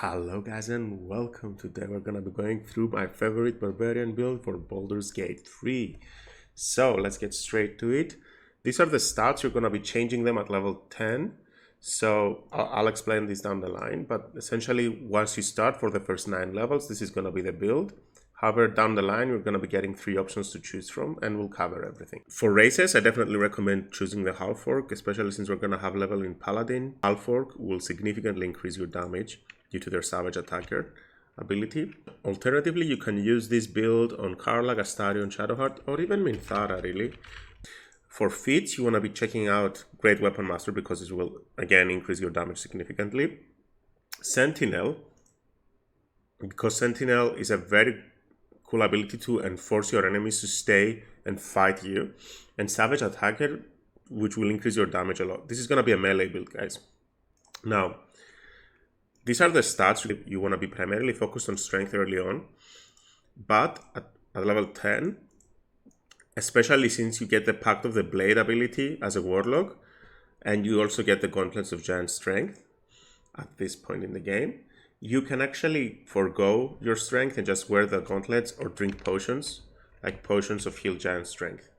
Hello guys and welcome. Today we're gonna be going through my favorite Barbarian build for Baldur's Gate 3. So let's get straight to it. These are the stats. You're gonna be changing them at level 10. So I'll explain this down the line, but essentially once you start for the first 9 levels, this is gonna be the build. However, down the line, you're going to be getting 3 options to choose from, and we'll cover everything. For races, I definitely recommend choosing the Half Orc, especially since we're going to have level in Paladin. Half Orc will significantly increase your damage due to their Savage Attacker ability. Alternatively, you can use this build on Karlach, Astarion, Shadowheart, or even Minthara, really. For Feats, you want to be checking out Great Weapon Master because it will, again, increase your damage significantly. Sentinel, because Sentinel is a very cool ability to enforce your enemies to stay and fight you, and Savage Attacker, which will increase your damage a lot. This is going to be a melee build, guys. Now, these are the stats. You want to be primarily focused on strength early on, but at level 10, especially since you get the Pact of the Blade ability as a Warlock, and you also get the Gauntlets of Giant Strength at this point in the game, you can actually forego your strength and just wear the gauntlets or drink potions, like potions of heal giant strength.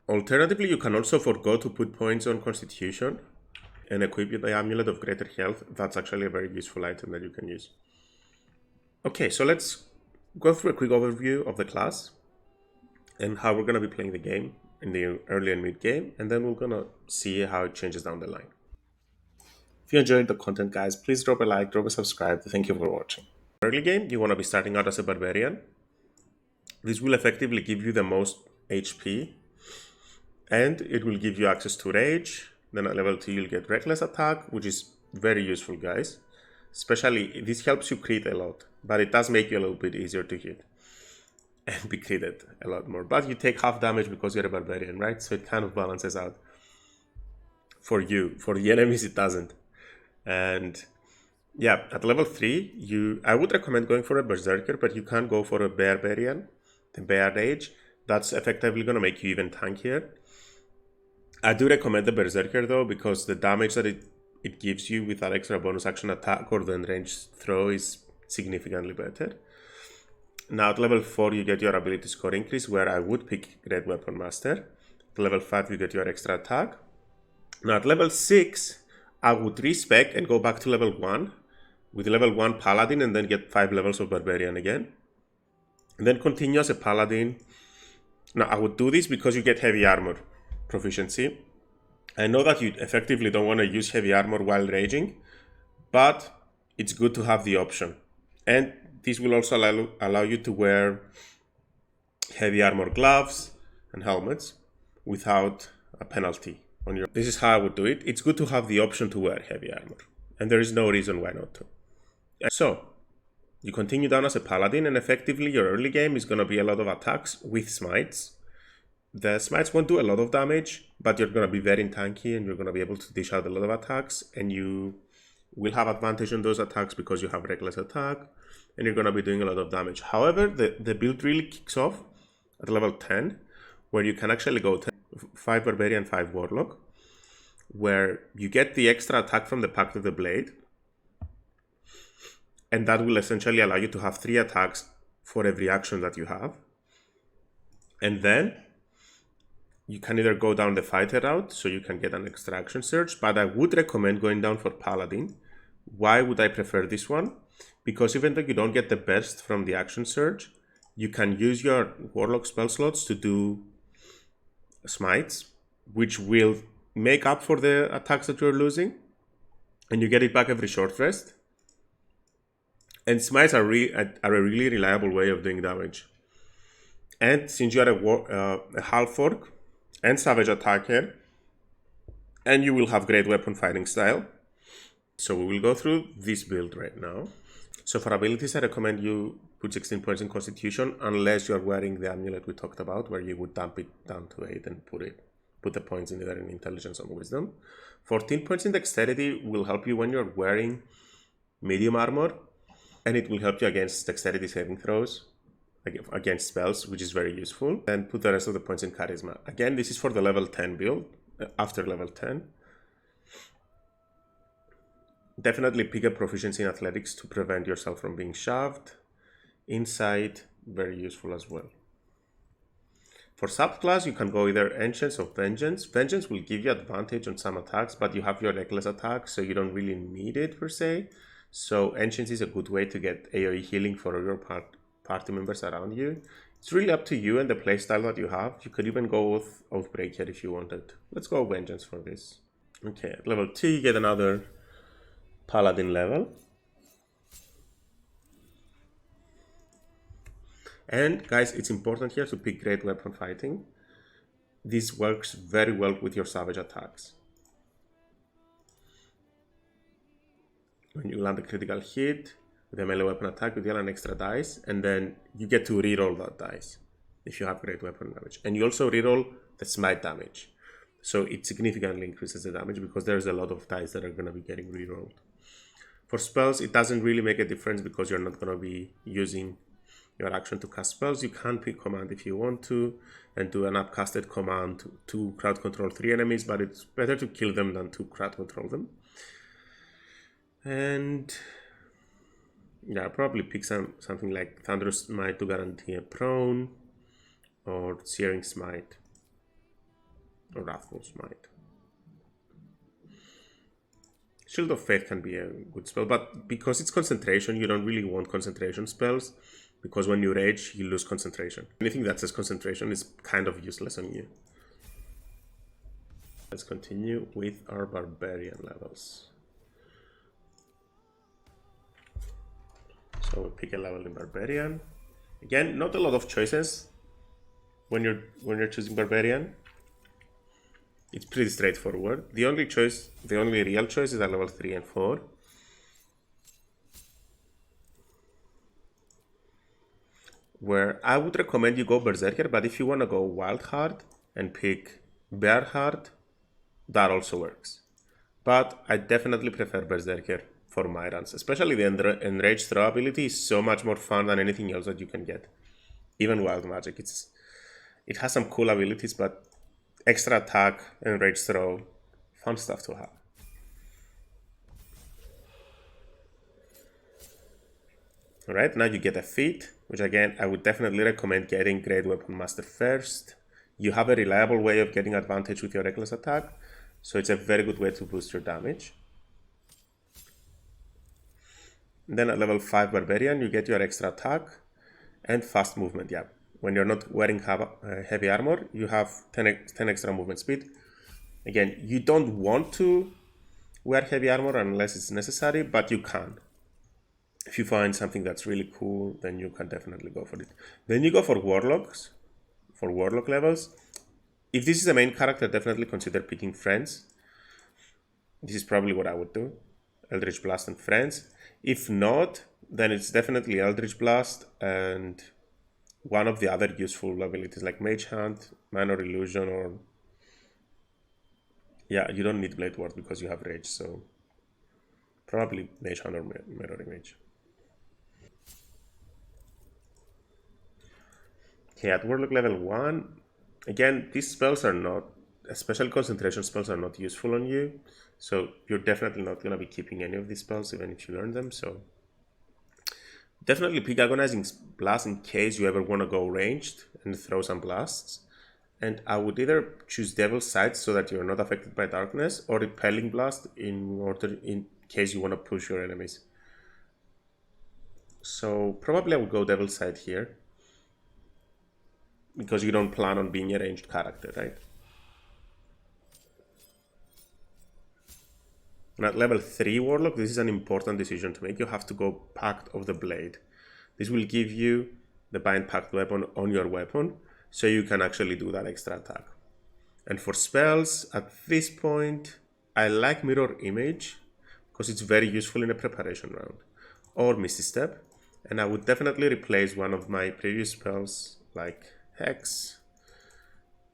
Alternatively, you can also forego to put points on constitution and equip the Amulet of Greater Health. That's actually a very useful item that you can use. Okay, so let's go through a quick overview of the class and how we're going to be playing the game in the early and mid game, and then we're going to see how it changes down the line. If you enjoyed the content, guys, please drop a like, drop a subscribe. Thank you for watching. Early game, you want to be starting out as a Barbarian. This will effectively give you the most HP, and it will give you access to Rage. Then at level 2, you'll get Reckless Attack, which is very useful, guys. Especially, this helps you crit a lot, but it does make you a little bit easier to hit and be critted a lot more. But you take half damage because you're a Barbarian, right? So it kind of balances out for you. For the enemies, it doesn't. And yeah, at level 3, I would recommend going for a Berserker, but you can go for a Barbarian, the Bear Rage. That's effectively going to make you even tankier. I do recommend the Berserker though, because the damage that it gives you with that extra bonus action attack or the ranged throw is significantly better. Now at level 4, you get your ability score increase, where I would pick Great Weapon Master. At level 5, you get your extra attack. Now at level 6, I would respec and go back to level 1 with level 1 Paladin and then get 5 levels of Barbarian again. And then continue as a Paladin. Now I would do this because you get heavy armor proficiency. I know that you effectively don't want to use heavy armor while raging, but it's good to have the option. And this will also allow you to wear heavy armor gloves and helmets without a penalty. This is how I would do it. It's good to have the option to wear heavy armor, and there is no reason why not to. So, you continue down as a Paladin, and effectively your early game is going to be a lot of attacks with smites. The smites won't do a lot of damage, but you're going to be very tanky, and you're going to be able to dish out a lot of attacks, and you will have advantage on those attacks because you have Reckless Attack, and you're going to be doing a lot of damage. However, the build really kicks off at level 10, where you can actually go 5 Barbarian, 5 Warlock, where you get the extra attack from the Pact of the Blade, and that will essentially allow you to have 3 attacks for every action that you have. And then you can either go down the fighter route, so you can get an extra action surge, but I would recommend going down for Paladin. Why would I prefer this one? Because even though you don't get the best from the action surge, you can use your Warlock spell slots to do smites, which will make up for the attacks that you're losing, and you get it back every short rest. And smites are a really reliable way of doing damage. And since you are a half orc and savage attacker, and you will have great weapon fighting style, so we will go through this build right now. So for abilities, I recommend you put 16 points in Constitution, unless you're wearing the amulet we talked about, where you would dump it down to 8 and put the points in either in Intelligence or Wisdom. 14 points in Dexterity will help you when you're wearing medium armor, and it will help you against Dexterity saving throws, against spells, which is very useful. Then put the rest of the points in Charisma. Again, this is for the level 10 build, after level 10. Definitely pick a proficiency in athletics to prevent yourself from being shoved. Insight, very useful as well. For subclass, you can go either Ancients or Vengeance. Vengeance will give you advantage on some attacks, but you have your reckless attack, so you don't really need it per se. So Ancients is a good way to get AoE healing for your party members around you. It's really up to you and the playstyle that you have. You could even go with Oathbreaker if you wanted. Let's go Vengeance for this. Okay, at level 2 you get another Paladin level. And guys, it's important here to pick great weapon fighting. This works very well with your savage attacks. When you land a critical hit with a melee weapon attack, you deal an extra dice, and then you get to reroll that dice if you have great weapon damage. And you also reroll the smite damage. So it significantly increases the damage because there's a lot of dice that are going to be getting rerolled. For spells, it doesn't really make a difference because you're not going to be using your action to cast spells. You can pick command if you want to and do an upcasted command to crowd control 3 enemies, but it's better to kill them than to crowd control them. And yeah, I'll probably pick something like Thunderous Smite to guarantee a prone, or Searing Smite, or Wrathful Smite. Shield of Faith can be a good spell, but because it's concentration, you don't really want concentration spells, because when you rage, you lose concentration. Anything that says concentration is kind of useless on you. Let's continue with our Barbarian levels. So we pick a level in Barbarian. Again, not a lot of choices when you're choosing Barbarian. It's pretty straightforward. The only real choice is at level 3 and 4. Where I would recommend you go Berserker, but if you want to go Wild Heart and pick Bear Heart, that also works. But I definitely prefer Berserker for my runs, especially the Enraged Throw ability is so much more fun than anything else that you can get. Even Wild Magic, it has some cool abilities, but extra attack, Enraged Throw, fun stuff to have. Alright, now you get a feat, which again, I would definitely recommend getting Great Weapon Master first. You have a reliable way of getting advantage with your reckless attack, so it's a very good way to boost your damage. Then at level 5 Barbarian, you get your extra attack and fast movement. Yeah, when you're not wearing heavy armor, you have 10 extra movement speed. Again, you don't want to wear heavy armor unless it's necessary, but you can. If you find something that's really cool, then you can definitely go for it. Then you go for Warlocks, for Warlock levels. If this is a main character, definitely consider picking Friends. This is probably what I would do. Eldritch Blast and Friends. If not, then it's definitely Eldritch Blast and one of the other useful abilities like Mage Hand, Minor Illusion, or... yeah, you don't need Blade Ward because you have Rage, so probably Mage Hand or Mirror Image. Okay, at Warlock level 1, again, these spells are not, especially concentration spells are not useful on you, so you're definitely not going to be keeping any of these spells even if you learn them, so definitely pick Agonizing Blast in case you ever want to go ranged and throw some blasts. And I would either choose Devil's Sight so that you're not affected by darkness, or Repelling Blast in case you want to push your enemies. So probably I would go Devil's Sight here, because you don't plan on being a ranged character, right? And at level 3 Warlock, this is an important decision to make. You have to go Pact of the Blade. This will give you the Bind Pact weapon on your weapon, so you can actually do that extra attack. And for spells, at this point, I like Mirror Image, because it's very useful in a preparation round. Or Misty Step, and I would definitely replace one of my previous spells, like Hex,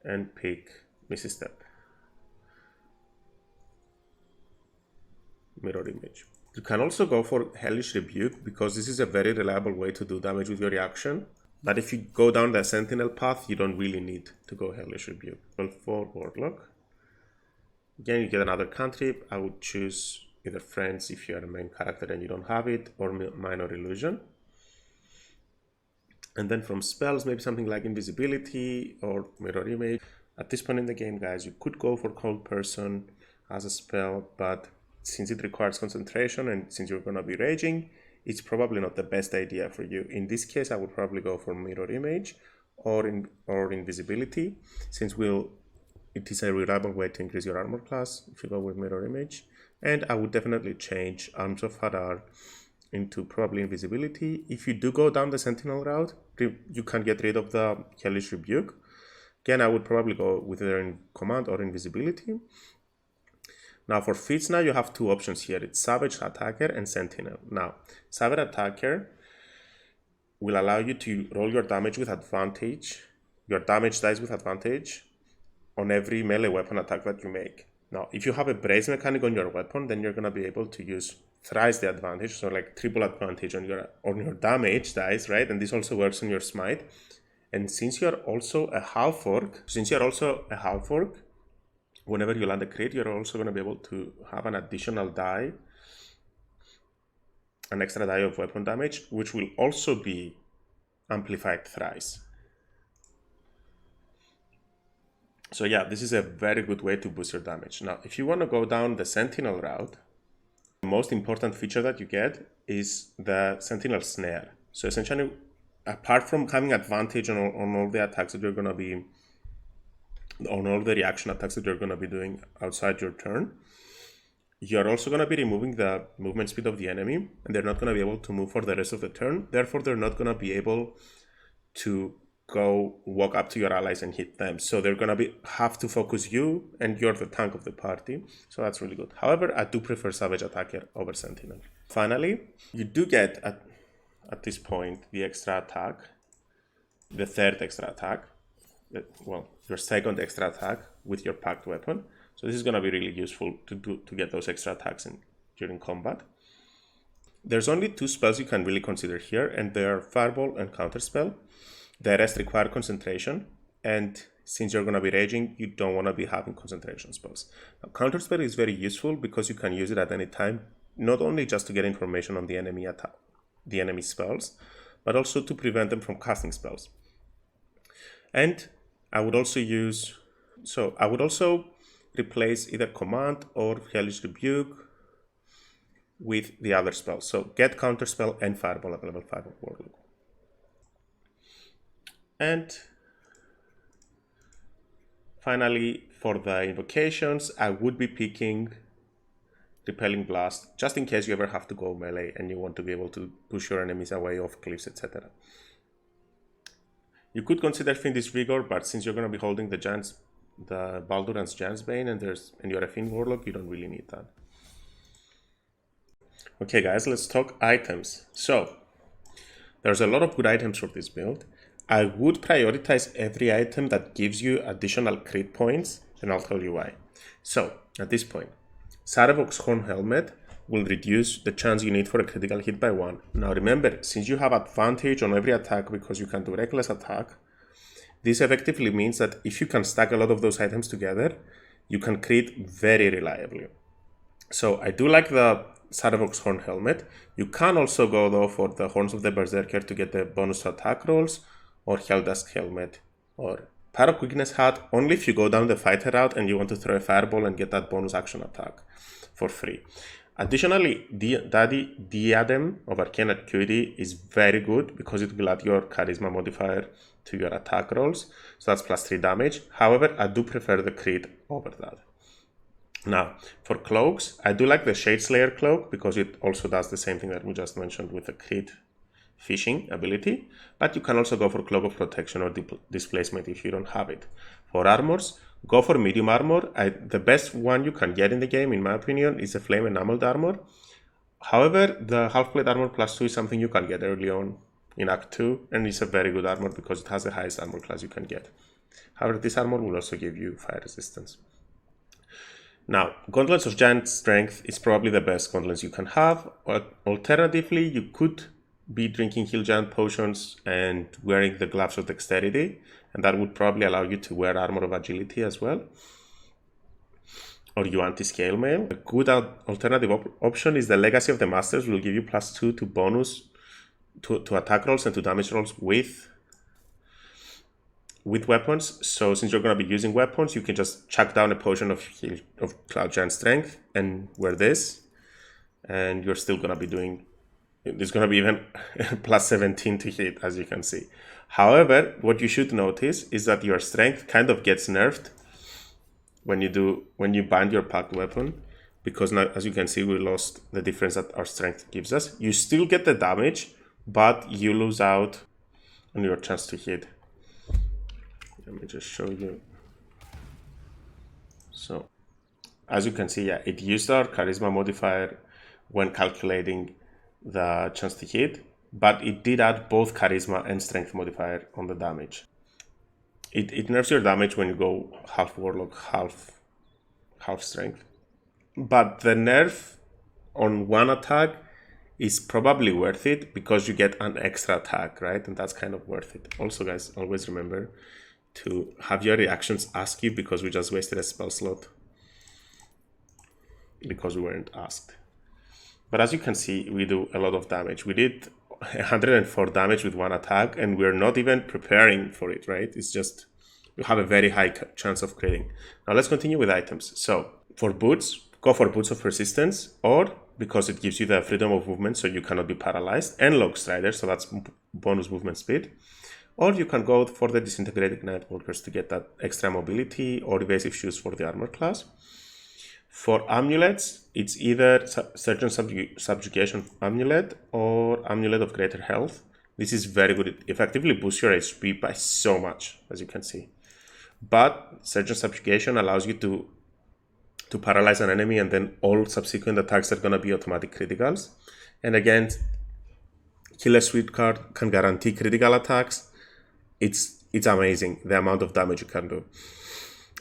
and pick Misty Step. Mirror Image. You can also go for Hellish Rebuke, because this is a very reliable way to do damage with your reaction. But if you go down the Sentinel path, you don't really need to go Hellish Rebuke. Well, for Warlock, again, you get another cantrip. I would choose either Friends if you're a main character and you don't have it, or Minor Illusion. And then from spells, maybe something like Invisibility or Mirror Image. At this point in the game, guys, you could go for Cold Person as a spell, but since it requires concentration and since you're going to be raging, it's probably not the best idea for you. In this case, I would probably go for Mirror Image or Invisibility, since it is a reliable way to increase your armor class if you go with Mirror Image. And I would definitely change Arms of Hadar into probably Invisibility. If you do go down the Sentinel route, you can get rid of the Hellish Rebuke. Again, I would probably go with either in Command or Invisibility. Now for Feats, now you have two options here. It's Savage Attacker and Sentinel. Now, Savage Attacker will allow you to roll your damage with advantage, your damage dice with advantage, on every melee weapon attack that you make. Now, if you have a brace mechanic on your weapon, then you're going to be able to use thrice the advantage, so like triple advantage on your damage dice, right? And this also works on your smite. And since you're also a half orc, whenever you land a crit, you're also going to be able to have an additional die, an extra die of weapon damage, which will also be amplified thrice. So yeah, this is a very good way to boost your damage. Now, if you want to go down the Sentinel route, the most important feature that you get is the Sentinel Snare. So essentially, apart from having advantage on all the attacks that you're going to be, on all the reaction attacks that you're going to be doing outside your turn, you're also going to be removing the movement speed of the enemy, and they're not going to be able to move for the rest of the turn. Therefore, they're not going to be able to go walk up to your allies and hit them. So they're going to have to focus you, and you're the tank of the party. So that's really good. However, I do prefer Savage Attacker over Sentinel. Finally, you do get at this point the extra attack, the third extra attack, your second extra attack with your packed weapon. So this is going to be really useful to get those extra attacks during combat. There's only two spells you can really consider here, and they are Fireball and Counterspell. The rest require concentration, and since you're going to be raging, you don't want to be having concentration spells. Now, Counterspell is very useful because you can use it at any time, not only just to get information on the enemy spells, but also to prevent them from casting spells. And I would also replace either Command or Hellish Rebuke with the other spells. So get Counterspell and Fireball at level 5 of Warlock. And finally, for the invocations, I would be picking Repelling Blast, just in case you ever have to go melee and you want to be able to push your enemies away off cliffs, etc. You could consider Fiendish Vigor, but since you're going to be holding the Baldur and Giant's Bane, and you're a Fiend Warlock, you don't really need that. Okay guys, let's talk items. So, there's a lot of good items for this build. I would prioritize every item that gives you additional crit points, and I'll tell you why. So, at this point, Sarevok's Horn Helmet will reduce the chance you need for a critical hit by 1. Now remember, since you have advantage on every attack because you can do Reckless Attack, this effectively means that if you can stack a lot of those items together, you can crit very reliably. So I do like the Sarevok's Horn Helmet. You can also go though for the Horns of the Berserker to get the bonus to attack rolls, or Helldusk Helmet, or Pyroquickness Hat, only if you go down the fighter route and you want to throw a fireball and get that bonus action attack for free. Additionally, Diadem of Arcane Acuity is very good because it will add your Charisma modifier to your attack rolls, so that's plus 3 damage. However, I do prefer the crit over that. Now, for cloaks, I do like the Shadeslayer cloak because it also does the same thing that we just mentioned with the crit fishing ability, but you can also go for Cloak of Protection or Displacement if you don't have it. For armors, go for medium armor. The best one you can get in the game, in my opinion, is a Flame Enameled armor. However, the Half-Plate Armor plus 2 is something you can get early on in Act 2, and it's a very good armor because it has the highest armor class you can get. However, this armor will also give you fire resistance. Now, Gauntlets of Giant Strength is probably the best gauntlets you can have. Alternatively, you could be drinking Heal Giant potions and wearing the Gloves of Dexterity, and that would probably allow you to wear Armor of Agility as well. or you anti-scale mail. A good alternative option is the Legacy of the Masters, will give you +2 to bonus to attack rolls and to damage rolls with weapons. So since you're going to be using weapons, you can just chuck down a potion of Cloud Giant Strength and wear this, and you're still going to be doing, there's going to be even +17 to hit, as you can see. However, what you should notice is that your strength kind of gets nerfed when you bind your packed weapon, because now, as you can see, we lost the difference that our strength gives us. You still get the damage, but you lose out on your chance to hit. Let me just show you. So, as you can see, yeah, it used our charisma modifier when calculating the chance to hit, but it did add both charisma and strength modifier on the damage. It nerfs your damage when you go half warlock, half strength. But the nerf on one attack is probably worth it because you get an extra attack, right? And that's kind of worth it. Also, guys, always remember to have your reactions ask you, because we just wasted a spell slot because we weren't asked. But as you can see, we do a lot of damage. We did 104 damage with one attack, and we're not even preparing for it, right? It's just, you have a very high chance of critting. Now let's continue with items. So for boots, go for Boots of Persistence, or because it gives you the freedom of movement so you cannot be paralyzed, and Log Strider, so that's bonus movement speed. Or you can go for the Disintegrated Nightwalkers to get that extra mobility, or Evasive Shoes for the armor class. For amulets, it's either Certain Subjugation Amulet or Amulet of Greater Health. This is very good. It effectively boosts your HP by so much, as you can see. But Certain Subjugation allows you to paralyze an enemy, and then all subsequent attacks are going to be automatic criticals. And again, Killer Sweet card can guarantee critical attacks. It's amazing the amount of damage you can do.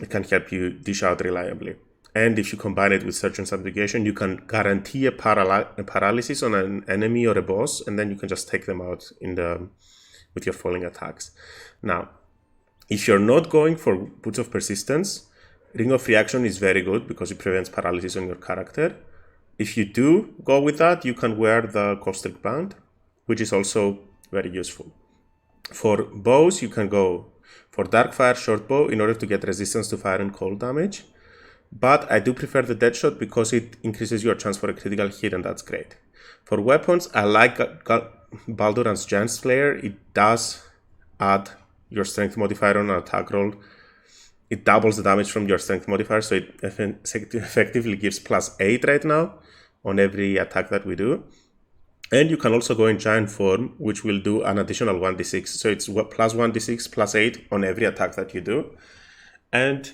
It can help you dish out reliably. And if you combine it with Search and Subjugation, you can guarantee a paralysis on an enemy or a boss, and then you can just take them out with your falling attacks. Now, if you're not going for Boots of Persistence, Ring of Reaction is very good because it prevents paralysis on your character. If you do go with that, you can wear the Caustic Band, which is also very useful. For bows, you can go for Darkfire Shortbow in order to get resistance to fire and cold damage. But I do prefer the Deadshot because it increases your chance for a critical hit, and that's great. For weapons, I like Baldur's Giant Slayer. It does add your strength modifier on an attack roll. It doubles the damage from your strength modifier, so it effectively gives +8 right now on every attack that we do. And you can also go in Giant Form, which will do an additional 1d6. So it's +1d6, +8 on every attack that you do. And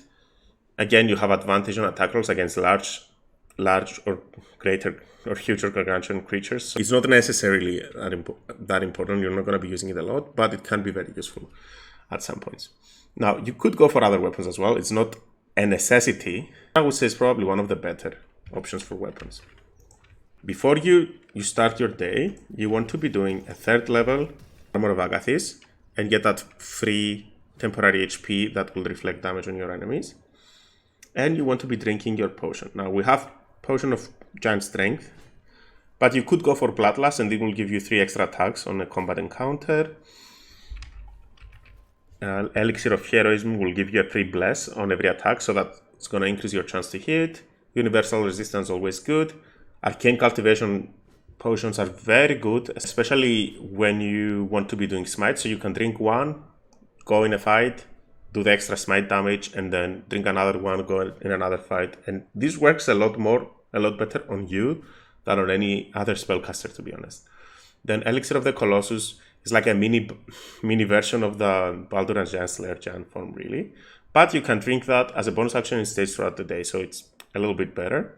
again, you have advantage on attack rolls against large or greater or huge or gargantuan creatures. So it's not necessarily that important. You're not going to be using it a lot, but it can be very useful at some points. Now, you could go for other weapons as well. It's not a necessity. I would say it's probably one of the better options for weapons. Before you start your day, you want to be doing a 3rd level Armor of Agathis and get that free temporary HP that will reflect damage on your enemies. And you want to be drinking your potion. Now, we have Potion of Giant Strength, but you could go for Bloodlust, and it will give you 3 extra attacks on a combat encounter. Elixir of Heroism will give you a free Bless on every attack, so that it's going to increase your chance to hit. Universal Resistance, always good. Arcane Cultivation potions are very good, especially when you want to be doing Smite. So you can drink one, go in a fight, do the extra smite damage, and then drink another one, go in another fight. And this works a lot better on you than on any other spellcaster, to be honest. Then Elixir of the Colossus is like a mini version of the Baldur and Giant Slayer Giant form, really. But you can drink that as a bonus action in stage throughout the day, so it's a little bit better.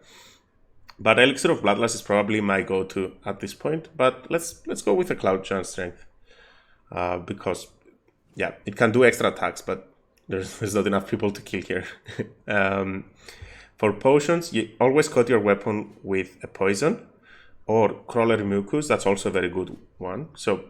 But Elixir of Bloodlust is probably my go-to at this point. But let's go with the Cloud Giant Strength. Because, yeah, it can do extra attacks, but there's not enough people to kill here. For potions, you always coat your weapon with a poison or Crawler Mucus. That's also a very good one. So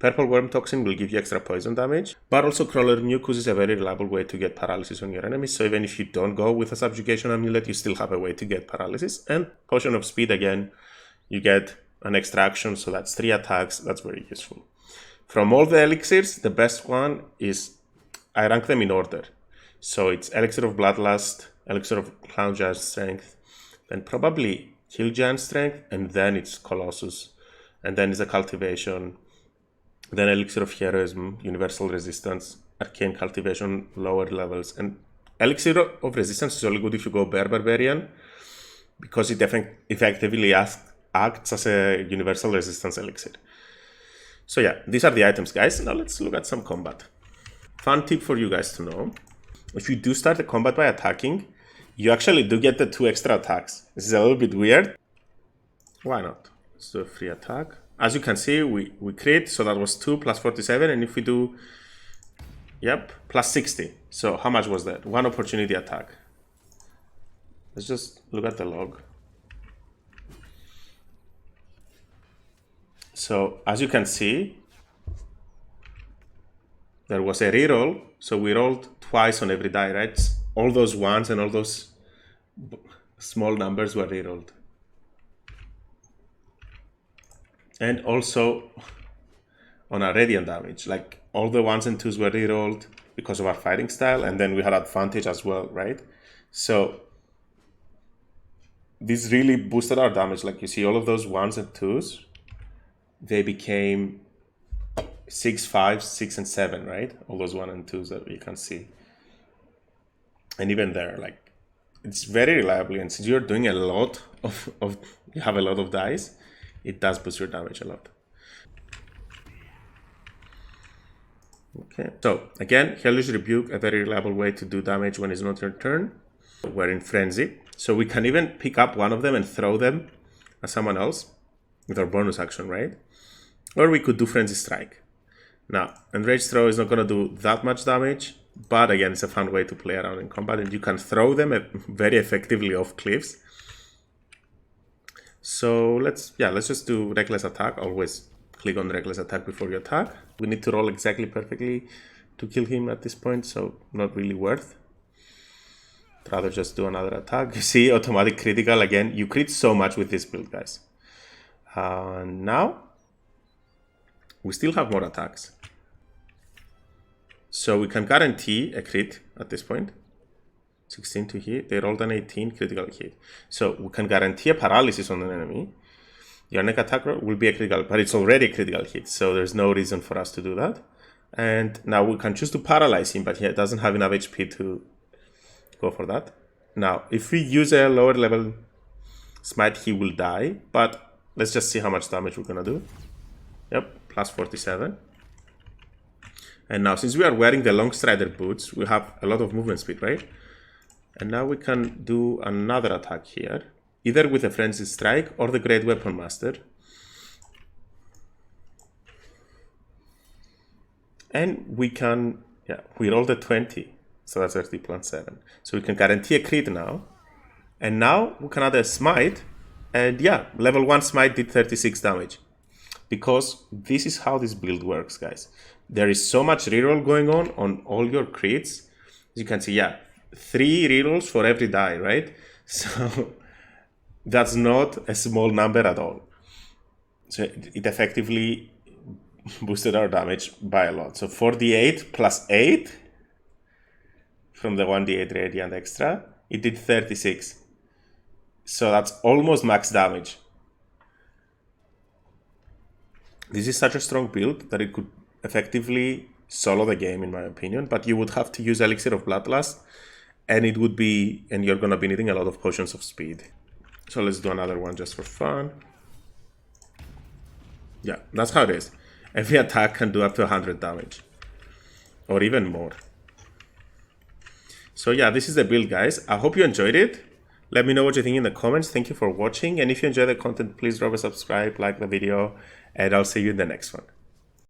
Purple Worm Toxin will give you extra poison damage, but also Crawler Mucus is a very reliable way to get paralysis on your enemies, so even if you don't go with a Subjugation Amulet, you still have a way to get paralysis. And Potion of Speed, again, you get an extra action, so that's 3 attacks, that's very useful. From all the elixirs, the best one is, I rank them in order. So it's Elixir of Bloodlust, Elixir of Clown Giant Strength, then probably Hill Giant Strength, and then it's Colossus, and then it's a Cultivation, then Elixir of Heroism, Universal Resistance, Arcane Cultivation, lower levels, and Elixir of Resistance is only good if you go Barbarian, because it effectively acts as a Universal Resistance Elixir. So yeah, these are the items, guys. Now let's look at some combat. Fun tip for you guys to know. If you do start the combat by attacking, you actually do get the 2 extra attacks. This is a little bit weird. Why not? Let's do a free attack. As you can see, we crit, so that was 2 plus 47, and if we do, yep, plus 60. So how much was that? 1 opportunity attack. Let's just look at the log. So as you can see, there was a reroll, so we rolled twice on every die, right? All those ones and all those small numbers were rerolled. And also on our radiant damage, like all the 1s and 2s were rerolled because of our fighting style, and then we had advantage as well, right? So this really boosted our damage. Like you see all of those 1s and 2s, they became 6, 5, 6, and 7, right? All those 1 and 2s that you can see. And even there, like, it's very reliably, and since you're doing a lot of you have a lot of dice, it does boost your damage a lot. Okay, so again, Hellish Rebuke, a very reliable way to do damage when it's not your turn. We're in Frenzy, so we can even pick up one of them and throw them at someone else with our bonus action, right? Or we could do Frenzy Strike. Now, Enraged Throw is not going to do that much damage, but again, it's a fun way to play around in combat, and you can throw them very effectively off cliffs. So let's just do Reckless Attack. Always click on Reckless Attack before you attack. We need to roll exactly perfectly to kill him at this point, so not really worth. I'd rather just do another attack. You see, automatic critical again. You crit so much with this build, guys. Now, we still have more attacks. So we can guarantee a crit at this point. 16 to hit. They rolled an 18 critical hit. So we can guarantee a paralysis on an enemy. Your next attack will be a critical, but it's already a critical hit, so there's no reason for us to do that. And now we can choose to paralyze him, but he doesn't have enough HP to go for that. Now, if we use a lower level smite, he will die, but let's just see how much damage we're gonna do. Yep, plus 47. And now, since we are wearing the Long Strider boots, we have a lot of movement speed, right? And now we can do another attack here, either with a Frenzy Strike or the Great Weapon Master. And we can, we rolled a 20, so that's 30 plus 7. So we can guarantee a crit now. And now we can add a Smite, and level 1 Smite did 36 damage. Because this is how this build works, guys. There is so much reroll going on all your crits. As you can see, 3 rerolls for every die, right? So that's not a small number at all. So it effectively boosted our damage by a lot. So 48 plus 8 from the 1d8 Radiant extra, it did 36. So that's almost max damage. This is such a strong build that it could effectively solo the game, in my opinion, but you would have to use Elixir of Bloodlust, and you're gonna be needing a lot of potions of speed. So let's do another one just for fun. Yeah, that's how it is. Every attack can do up to 100 damage, or even more. So this is the build, guys. I hope you enjoyed it. Let me know what you think in the comments. Thank you for watching, and if you enjoy the content, please drop a subscribe, like the video, and I'll see you in the next one.